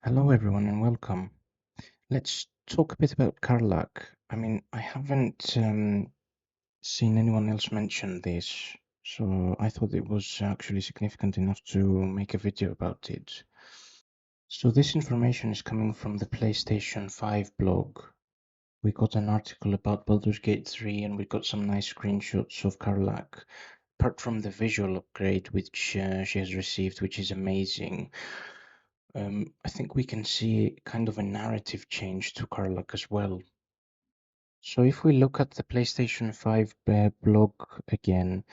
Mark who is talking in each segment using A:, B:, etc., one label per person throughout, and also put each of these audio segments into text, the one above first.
A: Hello, everyone, and welcome. Let's talk a bit about Karlach. I haven't seen anyone else mention this, so I thought it was actually significant enough to make a video about it. So this information is coming from the PlayStation 5 blog. We got an article about Baldur's Gate 3, and we got some nice screenshots of Karlach. Apart from the visual upgrade which she has received, which is amazing, I think we can see kind of a narrative change to Karlach as well. So if we look at the PlayStation 5 blog again,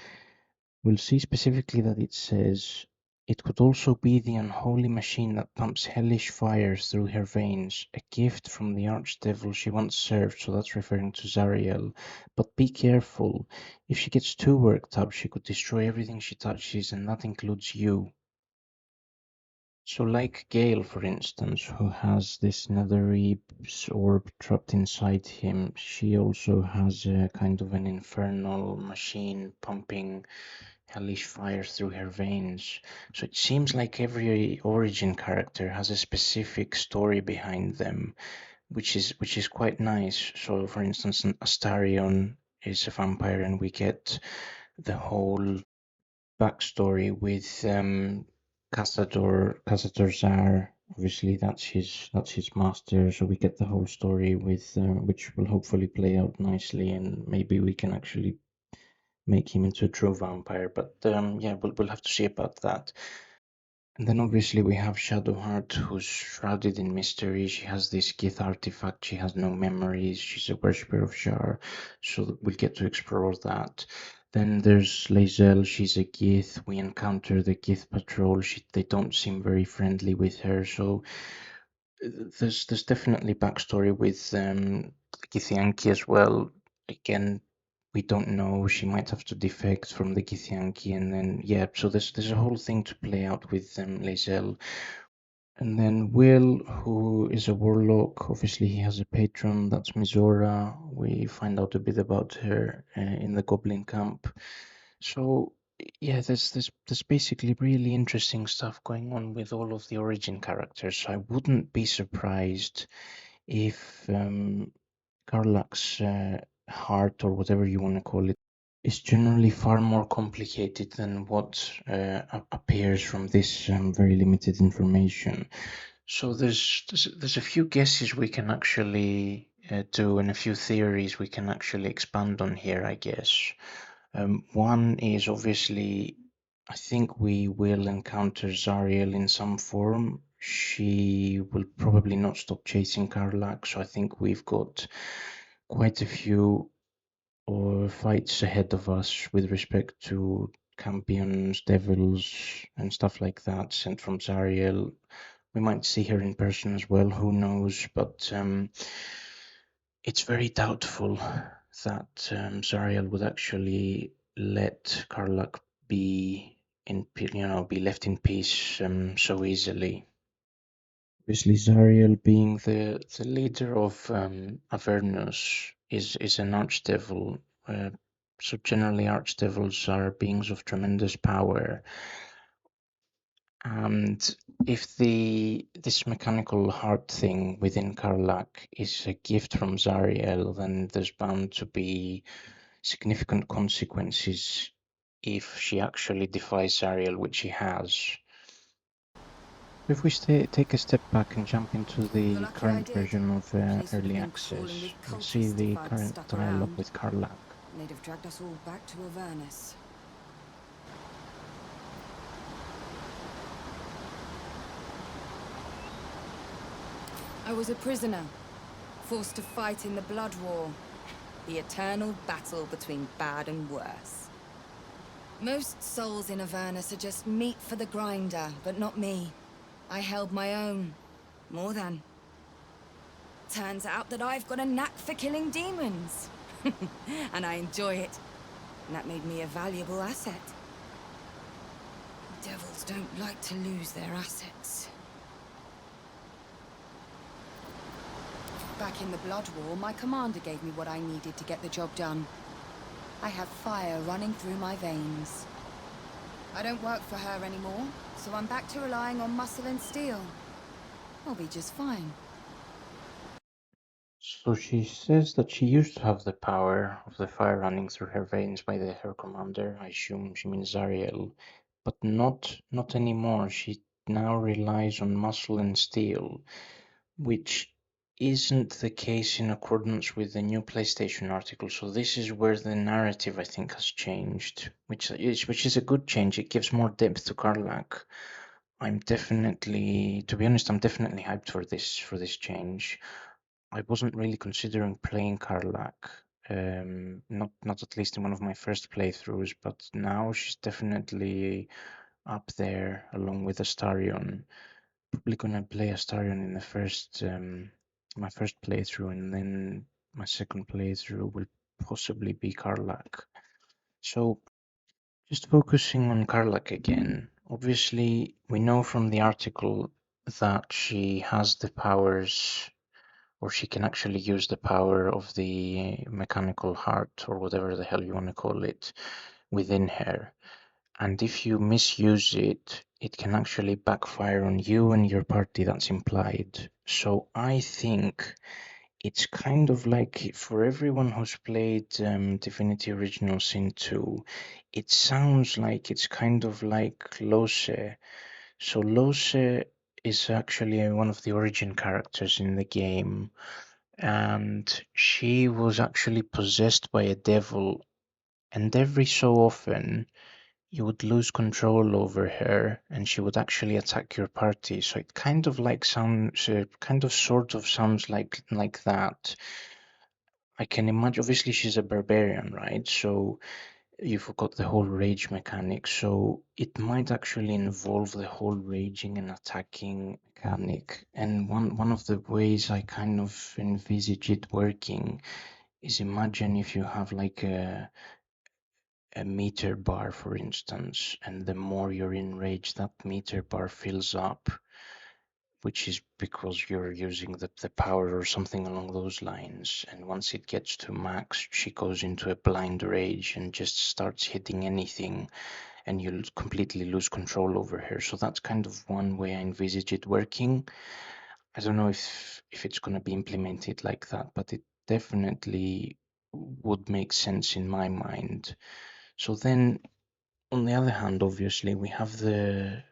A: we'll see specifically that it says, "It could also be the unholy machine that pumps hellish fires through her veins, a gift from the archdevil she once served," so that's referring to Zariel. "But be careful, if she gets too worked up, she could destroy everything she touches, and that includes you." So like Gale, for instance, who has this nethery orb trapped inside him, she also has a kind of an infernal machine pumping hellish fire through her veins. So it seems like every origin character has a specific story behind them, which is quite nice. So for instance, Astarion is a vampire, and we get the whole backstory with Cazador Zar. Obviously, that's his master. So we get the whole story with which will hopefully play out nicely, and maybe we can actually make him into a true vampire. But yeah, we'll have to see about that. And then obviously we have Shadowheart, who's shrouded in mystery. She has this Gith artifact. She has no memories. She's a worshipper of Shar, so we'll get to explore that. Then there's Lae'zel. She's a Gith. We encounter the Gith patrol. They don't seem very friendly with her, so there's definitely backstory with Githyanki as well. Again, we don't know. She might have to defect from the Githyanki, and then yeah. So there's a whole thing to play out with Lae'zel. And then Will, who is a warlock, obviously he has a patron, that's Mizora. We find out a bit about her in the Goblin camp. So yeah, there's basically really interesting stuff going on with all of the origin characters. So I wouldn't be surprised if Karlach's heart, or whatever you want to call it, is generally far more complicated than what appears from this very limited information. So there's a few guesses we can actually do, and a few theories we can actually expand on here, I guess. One is obviously, I think we will encounter Zariel in some form. She will probably not stop chasing Karlach, so I think we've got quite a few fights ahead of us with respect to champions, devils, and stuff like that sent from Zariel. We might see her in person as well, who knows? But it's very doubtful that Zariel would actually let Karlach be be left in peace so easily. Obviously, Zariel, being the leader of Avernus, is an archdevil. Uh, so generally, archdevils are beings of tremendous power, and if this mechanical heart thing within Karlach is a gift from Zariel, then there's bound to be significant consequences if she actually defies Zariel, which she has. If we take a step back and jump into
B: You're
A: the
B: lucky I
A: current
B: did.
A: version of
B: Place would have
A: early
B: been crawling
A: access,
B: with
A: we'll see
B: cultists if
A: the
B: I'd
A: current
B: stuck
A: dialogue
B: around.
A: with Karlach.
B: They'd have dragged us all back to Avernus. I was a prisoner, forced to fight in the Blood War. The eternal battle between bad and worse. Most souls in Avernus are just meat for the grinder, but not me. I held my own. More than. Turns out that I've got a knack for killing demons. And I enjoy it. And that made me a valuable asset. Devils don't like to lose their assets. Back in the Blood War, my commander gave me what I needed to get the job done. I have fire running through my veins. I don't work for her anymore, so I'm back to relying on muscle and steel. I'll be just fine.
A: So she says that she used to have the power of the fire running through her veins by her commander. I assume she means Zariel, but not anymore. She now relies on muscle and steel, which isn't the case in accordance with the new PlayStation article. So this is where the narrative I think has changed, which is a good change. It gives more depth to Karlach. To be honest, I'm definitely hyped for this change. I wasn't really considering playing Karlach, not at least in one of my first playthroughs, but now she's definitely up there along with Astarion. Probably gonna play Astarion in my first playthrough, and then my second playthrough will possibly be Karlach. So just focusing on Karlach again. Obviously, we know from the article that she has the powers, or she can actually use the power of the mechanical heart, or whatever the hell you want to call it, within her. And if you misuse it, it can actually backfire on you and your party, that's implied. So I think it's kind of like, for everyone who's played Divinity Original Sin 2, it sounds like it's kind of like Lose. So Lose is actually one of the origin characters in the game, and she was actually possessed by a devil, and every so often you would lose control over her and she would actually attack your party. So it kind of like sounds, kind of sort of sounds like that. I can imagine, obviously she's a barbarian, right? So you've got the whole rage mechanic. So it might actually involve the whole raging and attacking mechanic. And one of the ways I kind of envisage it working is, imagine if you have like a meter bar, for instance, and the more you're in rage, that meter bar fills up, which is because you're using the power or something along those lines. And once it gets to max, she goes into a blind rage and just starts hitting anything, and you completely lose control over her. So that's kind of one way I envisage it working. I don't know if it's going to be implemented like that, but it definitely would make sense in my mind. So then, on the other hand, obviously, we have the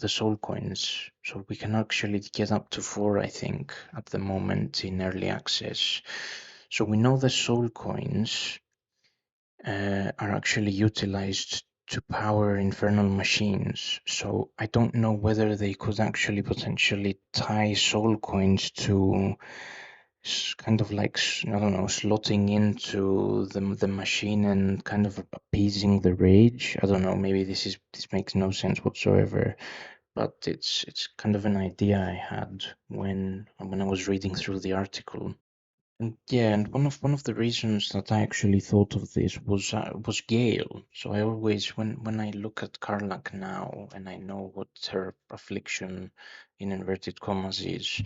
A: soul coins, so we can actually get up to 4, I think, at the moment in early access. So we know the soul coins are actually utilized to power infernal machines. So I don't know whether they could actually potentially tie soul coins to kind of like, I don't know, slotting into the machine and kind of appeasing the rage. I don't know, maybe this makes no sense whatsoever, but it's kind of an idea I had when I was reading through the article. And yeah, and one of the reasons that I actually thought of this was Gale. So I always, when I look at Karlach now and I know what her affliction in inverted commas is,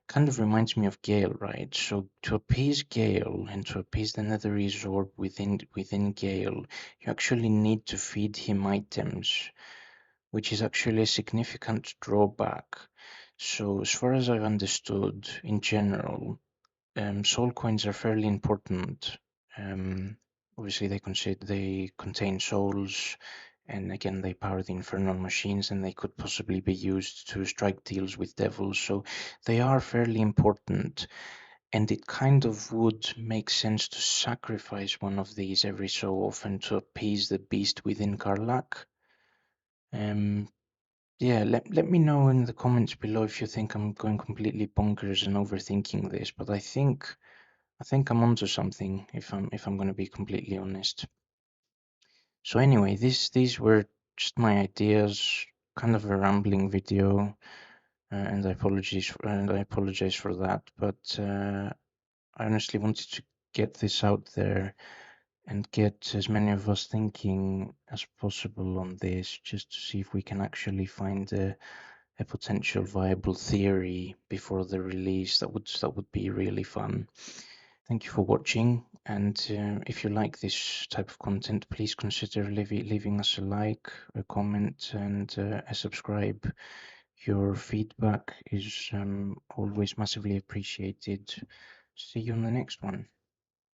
A: kind of reminds me of Gale, right? So to appease Gale and to appease the Netherese orb within Gale, you actually need to feed him items, which is actually a significant drawback. So as far as I've understood, in general, soul coins are fairly important. Um, Obviously, they contain souls, and again, they power the infernal machines, and they could possibly be used to strike deals with devils. So they are fairly important, and it kind of would make sense to sacrifice one of these every so often to appease the beast within Karlach. Um, yeah, let me know in the comments below if you think I'm going completely bonkers and overthinking this, but I think I'm onto something, if I'm going to be completely honest. So anyway, these were just my ideas, kind of a rambling video, and I apologize for that. But I honestly wanted to get this out there and get as many of us thinking as possible on this, just to see if we can actually find a potential viable theory before the release. That would be really fun. Thank you for watching, and if you like this type of content, please consider leaving us a like, a comment, and a subscribe. Your feedback is always massively appreciated. See you on the next one.